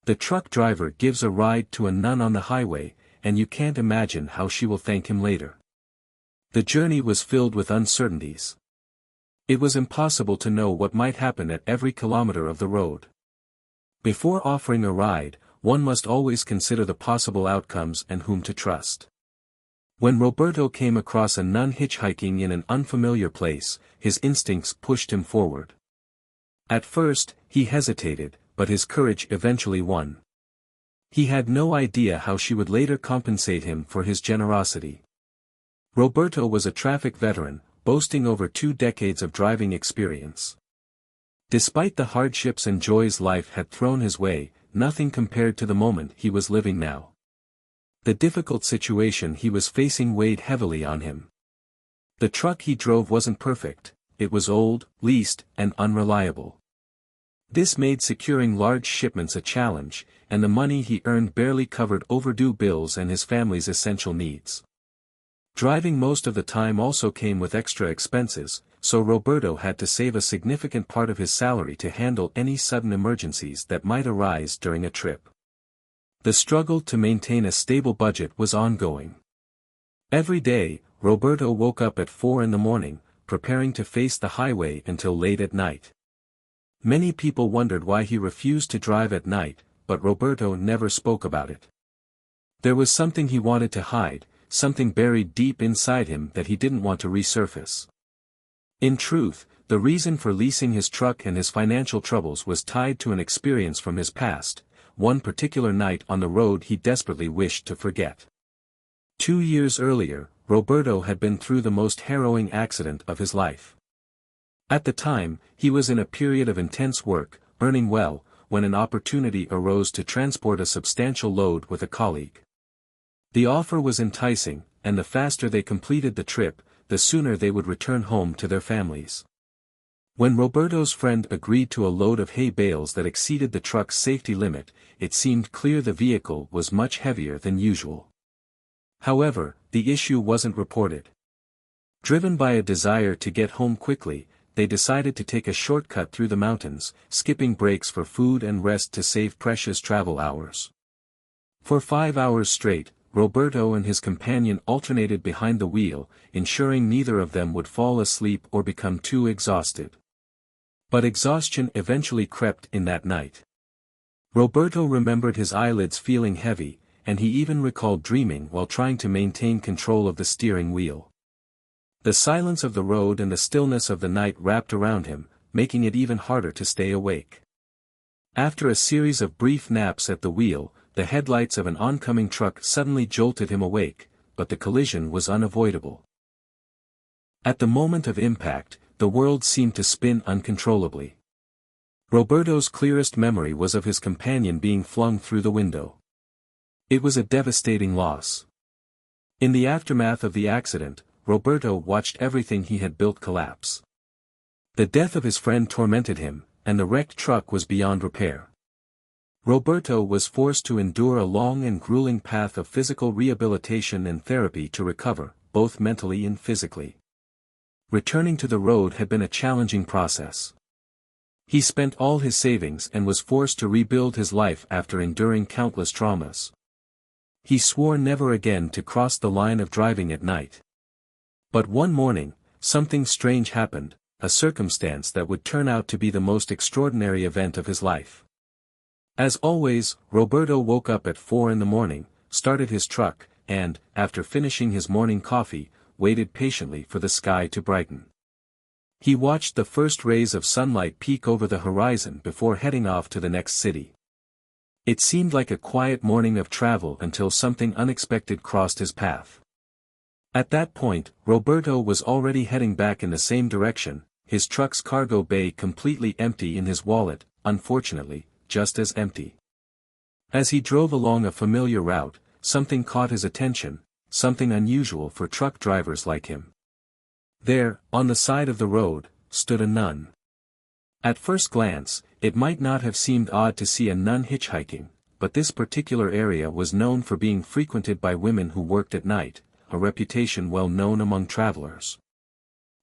The truck driver gives a ride to a nun on the highway, and you can't imagine how she will thank him later. The journey was filled with uncertainties. It was impossible to know what might happen at every kilometer of the road. Before offering a ride, one must always consider the possible outcomes and whom to trust. When Roberto came across a nun hitchhiking in an unfamiliar place, his instincts pushed him forward. At first, he hesitated, but his courage eventually won. He had no idea how she would later compensate him for his generosity. Roberto was a traffic veteran, boasting over 2 decades of driving experience. Despite the hardships and joys life had thrown his way, nothing compared to the moment he was living now. The difficult situation he was facing weighed heavily on him. The truck he drove wasn't perfect, it was old, leased, and unreliable. This made securing large shipments a challenge, and the money he earned barely covered overdue bills and his family's essential needs. Driving most of the time also came with extra expenses, so Roberto had to save a significant part of his salary to handle any sudden emergencies that might arise during a trip. The struggle to maintain a stable budget was ongoing. Every day, Roberto woke up at 4 in the morning, preparing to face the highway until late at night. Many people wondered why he refused to drive at night, but Roberto never spoke about it. There was something he wanted to hide, something buried deep inside him that he didn't want to resurface. In truth, the reason for leasing his truck and his financial troubles was tied to an experience from his past, one particular night on the road he desperately wished to forget. 2 years earlier, Roberto had been through the most harrowing accident of his life. At the time, he was in a period of intense work, earning well, when an opportunity arose to transport a substantial load with a colleague. The offer was enticing, and the faster they completed the trip, the sooner they would return home to their families. When Roberto's friend agreed to a load of hay bales that exceeded the truck's safety limit, it seemed clear the vehicle was much heavier than usual. However, the issue wasn't reported. Driven by a desire to get home quickly, they decided to take a shortcut through the mountains, skipping breaks for food and rest to save precious travel hours. For 5 hours straight, Roberto and his companion alternated behind the wheel, ensuring neither of them would fall asleep or become too exhausted. But exhaustion eventually crept in that night. Roberto remembered his eyelids feeling heavy, and he even recalled dreaming while trying to maintain control of the steering wheel. The silence of the road and the stillness of the night wrapped around him, making it even harder to stay awake. After a series of brief naps at the wheel, the headlights of an oncoming truck suddenly jolted him awake, but the collision was unavoidable. At the moment of impact, the world seemed to spin uncontrollably. Roberto's clearest memory was of his companion being flung through the window. It was a devastating loss. In the aftermath of the accident, Roberto watched everything he had built collapse. The death of his friend tormented him, and the wrecked truck was beyond repair. Roberto was forced to endure a long and grueling path of physical rehabilitation and therapy to recover, both mentally and physically. Returning to the road had been a challenging process. He spent all his savings and was forced to rebuild his life after enduring countless traumas. He swore never again to cross the line of driving at night. But one morning, something strange happened, a circumstance that would turn out to be the most extraordinary event of his life. As always, Roberto woke up at 4 in the morning, started his truck, and, after finishing his morning coffee, waited patiently for the sky to brighten. He watched the first rays of sunlight peek over the horizon before heading off to the next city. It seemed like a quiet morning of travel until something unexpected crossed his path. At that point, Roberto was already heading back in the same direction, his truck's cargo bay completely empty and his wallet, unfortunately, just as empty. As he drove along a familiar route, something caught his attention, something unusual for truck drivers like him. There, on the side of the road, stood a nun. At first glance, it might not have seemed odd to see a nun hitchhiking, but this particular area was known for being frequented by women who worked at night, a reputation well known among travelers.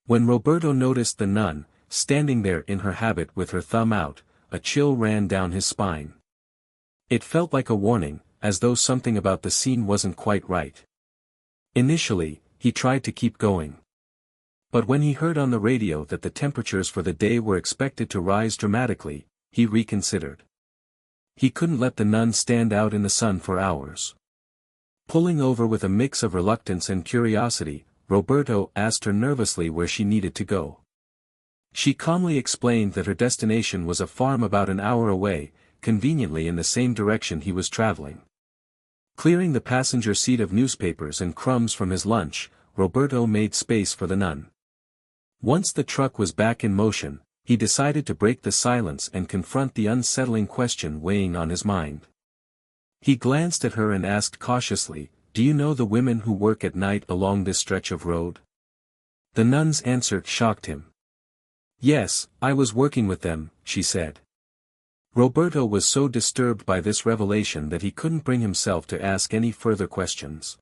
When Roberto noticed the nun, standing there in her habit with her thumb out, a chill ran down his spine. It felt like a warning, as though something about the scene wasn't quite right. Initially, he tried to keep going. But when he heard on the radio that the temperatures for the day were expected to rise dramatically, he reconsidered. He couldn't let the nun stand out in the sun for hours. Pulling over with a mix of reluctance and curiosity, Roberto asked her nervously where she needed to go. She calmly explained that her destination was a farm about an hour away, conveniently in the same direction he was traveling. Clearing the passenger seat of newspapers and crumbs from his lunch, Roberto made space for the nun. Once the truck was back in motion, he decided to break the silence and confront the unsettling question weighing on his mind. He glanced at her and asked cautiously, "Do you know the women who work at night along this stretch of road?" The nun's answer shocked him. "Yes, I was working with them," she said. Roberto was so disturbed by this revelation that he couldn't bring himself to ask any further questions.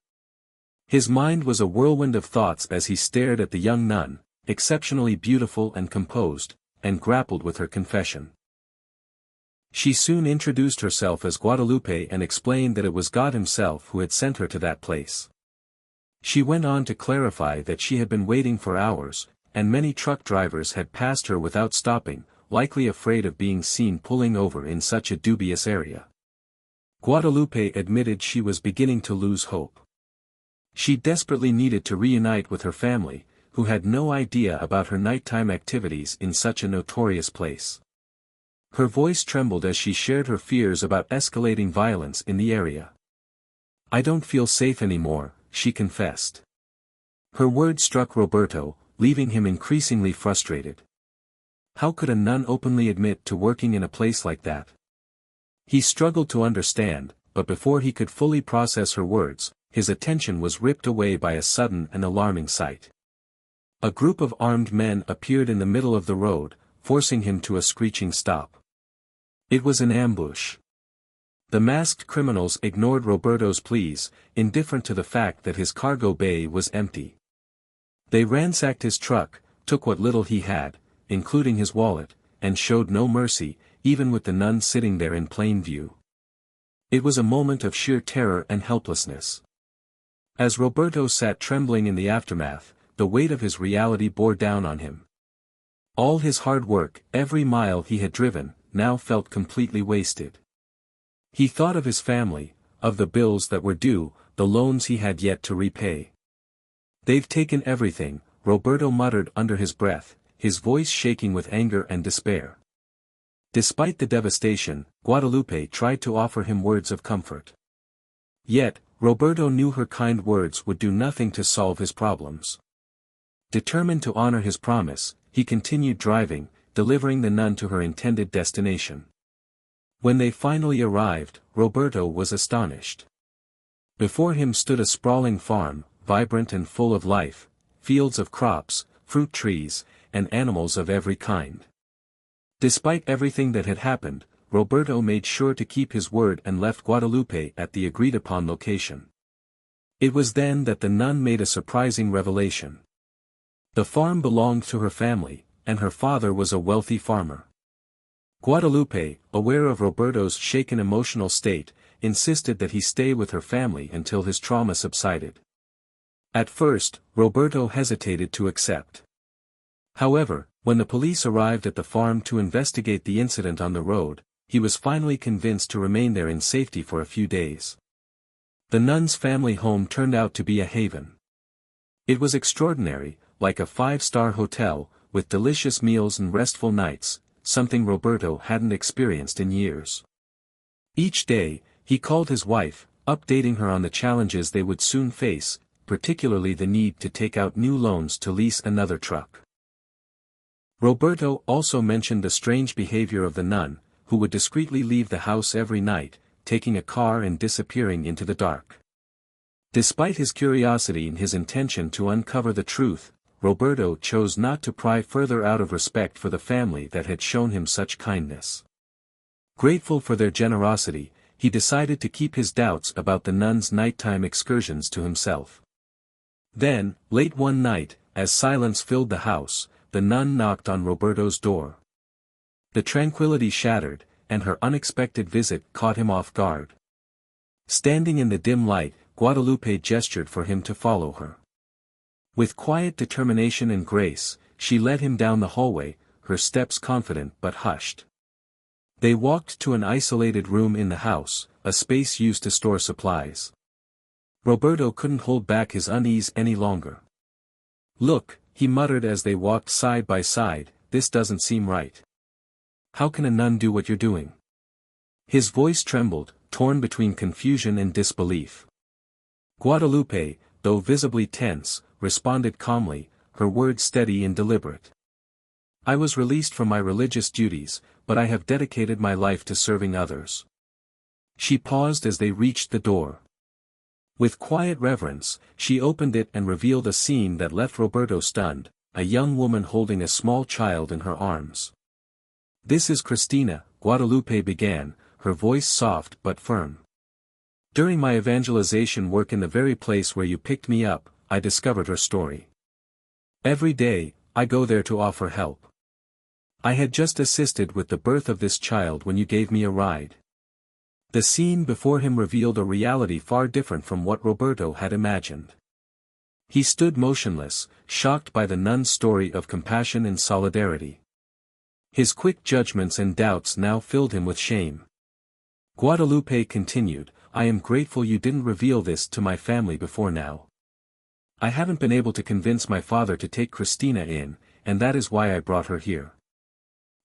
His mind was a whirlwind of thoughts as he stared at the young nun, exceptionally beautiful and composed, and grappled with her confession. She soon introduced herself as Guadalupe and explained that it was God himself who had sent her to that place. She went on to clarify that she had been waiting for hours, and many truck drivers had passed her without stopping, likely afraid of being seen pulling over in such a dubious area. Guadalupe admitted she was beginning to lose hope. She desperately needed to reunite with her family, who had no idea about her nighttime activities in such a notorious place. Her voice trembled as she shared her fears about escalating violence in the area. "I don't feel safe anymore," she confessed. Her words struck Roberto, leaving him increasingly frustrated. How could a nun openly admit to working in a place like that? He struggled to understand, but before he could fully process her words, his attention was ripped away by a sudden and alarming sight. A group of armed men appeared in the middle of the road, forcing him to a screeching stop. It was an ambush. The masked criminals ignored Roberto's pleas, indifferent to the fact that his cargo bay was empty. They ransacked his truck, took what little he had, including his wallet, and showed no mercy, even with the nun sitting there in plain view. It was a moment of sheer terror and helplessness. As Roberto sat trembling in the aftermath, the weight of his reality bore down on him. All his hard work, every mile he had driven, now felt completely wasted. He thought of his family, of the bills that were due, the loans he had yet to repay. "They've taken everything," Roberto muttered under his breath, his voice shaking with anger and despair. Despite the devastation, Guadalupe tried to offer him words of comfort. Yet, Roberto knew her kind words would do nothing to solve his problems. Determined to honor his promise, he continued driving, delivering the nun to her intended destination. When they finally arrived, Roberto was astonished. Before him stood a sprawling farm, vibrant and full of life, fields of crops, fruit trees, and animals of every kind. Despite everything that had happened, Roberto made sure to keep his word and left Guadalupe at the agreed-upon location. It was then that the nun made a surprising revelation. The farm belonged to her family, and her father was a wealthy farmer. Guadalupe, aware of Roberto's shaken emotional state, insisted that he stay with her family until his trauma subsided. At first, Roberto hesitated to accept. However, when the police arrived at the farm to investigate the incident on the road, he was finally convinced to remain there in safety for a few days. The nun's family home turned out to be a haven. It was extraordinary, like a five-star hotel, with delicious meals and restful nights, something Roberto hadn't experienced in years. Each day, he called his wife, updating her on the challenges they would soon face, particularly the need to take out new loans to lease another truck. Roberto also mentioned the strange behavior of the nun, who would discreetly leave the house every night, taking a car and disappearing into the dark. Despite his curiosity and his intention to uncover the truth, Roberto chose not to pry further out of respect for the family that had shown him such kindness. Grateful for their generosity, he decided to keep his doubts about the nun's nighttime excursions to himself. Then, late one night, as silence filled the house, the nun knocked on Roberto's door. The tranquility shattered, and her unexpected visit caught him off guard. Standing in the dim light, Guadalupe gestured for him to follow her. With quiet determination and grace, she led him down the hallway, her steps confident but hushed. They walked to an isolated room in the house, a space used to store supplies. Roberto couldn't hold back his unease any longer. "Look," he muttered as they walked side by side, "this doesn't seem right. How can a nun do what you're doing?" His voice trembled, torn between confusion and disbelief. Guadalupe, though visibly tense, responded calmly, her words steady and deliberate. "I was released from my religious duties, but I have dedicated my life to serving others." She paused as they reached the door. With quiet reverence, she opened it and revealed a scene that left Roberto stunned, a young woman holding a small child in her arms. "This is Cristina," Guadalupe began, her voice soft but firm. "During my evangelization work in the very place where you picked me up, I discovered her story. Every day, I go there to offer help. I had just assisted with the birth of this child when you gave me a ride." The scene before him revealed a reality far different from what Roberto had imagined. He stood motionless, shocked by the nun's story of compassion and solidarity. His quick judgments and doubts now filled him with shame. Guadalupe continued, "I am grateful you didn't reveal this to my family before now. I haven't been able to convince my father to take Cristina in, and that is why I brought her here."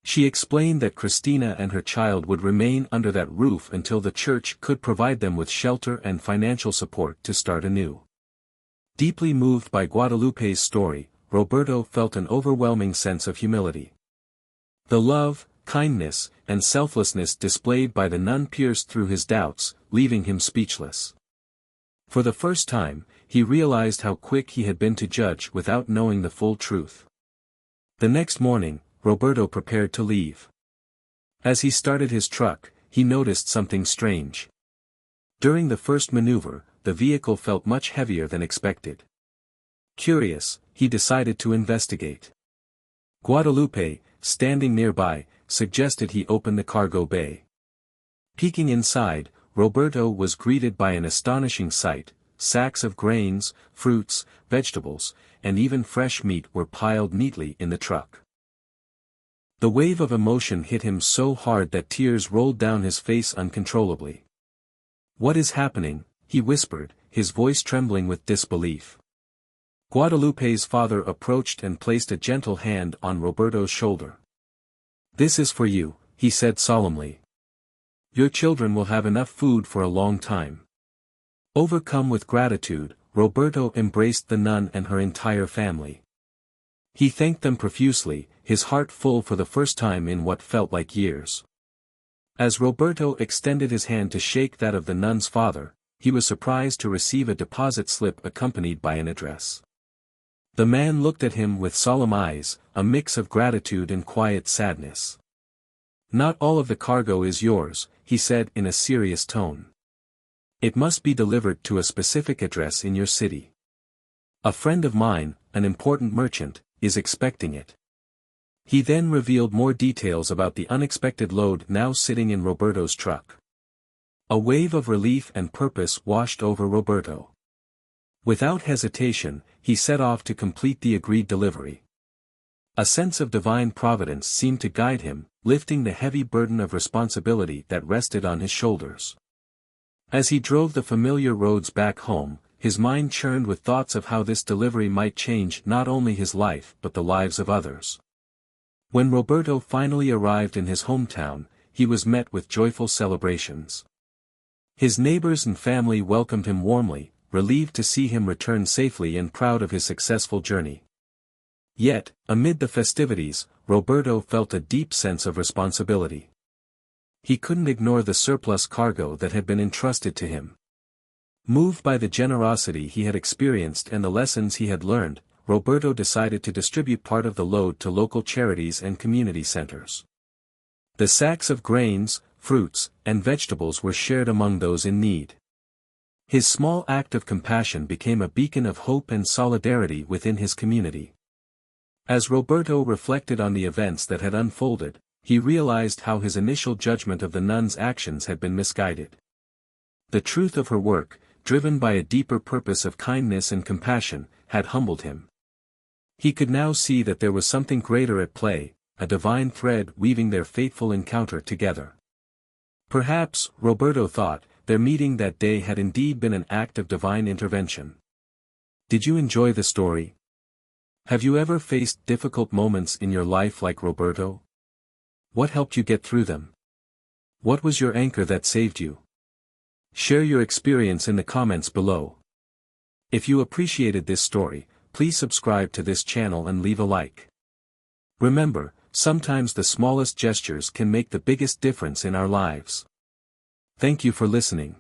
She explained that Cristina and her child would remain under that roof until the church could provide them with shelter and financial support to start anew. Deeply moved by Guadalupe's story, Roberto felt an overwhelming sense of humility. The love, kindness, and selflessness displayed by the nun pierced through his doubts, leaving him speechless. For the first time, he realized how quick he had been to judge without knowing the full truth. The next morning, Roberto prepared to leave. As he started his truck, he noticed something strange. During the first maneuver, the vehicle felt much heavier than expected. Curious, he decided to investigate. Guadalupe, standing nearby, suggested he open the cargo bay. Peeking inside, Roberto was greeted by an astonishing sight: sacks of grains, fruits, vegetables, and even fresh meat were piled neatly in the truck. The wave of emotion hit him so hard that tears rolled down his face uncontrollably. "What is happening?" he whispered, his voice trembling with disbelief. Guadalupe's father approached and placed a gentle hand on Roberto's shoulder. "This is for you," he said solemnly. "Your children will have enough food for a long time." Overcome with gratitude, Roberto embraced the nun and her entire family. He thanked them profusely, his heart full for the first time in what felt like years. As Roberto extended his hand to shake that of the nun's father, he was surprised to receive a deposit slip accompanied by an address. The man looked at him with solemn eyes, a mix of gratitude and quiet sadness. "Not all of the cargo is yours," he said in a serious tone. "It must be delivered to a specific address in your city. A friend of mine, an important merchant, is expecting it." He then revealed more details about the unexpected load now sitting in Roberto's truck. A wave of relief and purpose washed over Roberto. Without hesitation, he set off to complete the agreed delivery. A sense of divine providence seemed to guide him, lifting the heavy burden of responsibility that rested on his shoulders. As he drove the familiar roads back home, his mind churned with thoughts of how this delivery might change not only his life but the lives of others. When Roberto finally arrived in his hometown, he was met with joyful celebrations. His neighbors and family welcomed him warmly, relieved to see him return safely and proud of his successful journey. Yet, amid the festivities, Roberto felt a deep sense of responsibility. He couldn't ignore the surplus cargo that had been entrusted to him. Moved by the generosity he had experienced and the lessons he had learned, Roberto decided to distribute part of the load to local charities and community centers. The sacks of grains, fruits, and vegetables were shared among those in need. His small act of compassion became a beacon of hope and solidarity within his community. As Roberto reflected on the events that had unfolded, He realized how his initial judgment of the nun's actions had been misguided. The truth of her work, driven by a deeper purpose of kindness and compassion, had humbled him. He could now see that there was something greater at play, a divine thread weaving their fateful encounter together. Perhaps, Roberto thought, their meeting that day had indeed been an act of divine intervention. Did you enjoy the story? Have you ever faced difficult moments in your life like Roberto? What helped you get through them? What was your anchor that saved you? Share your experience in the comments below. If you appreciated this story, please subscribe to this channel and leave a like. Remember, sometimes the smallest gestures can make the biggest difference in our lives. Thank you for listening.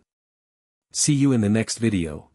See you in the next video.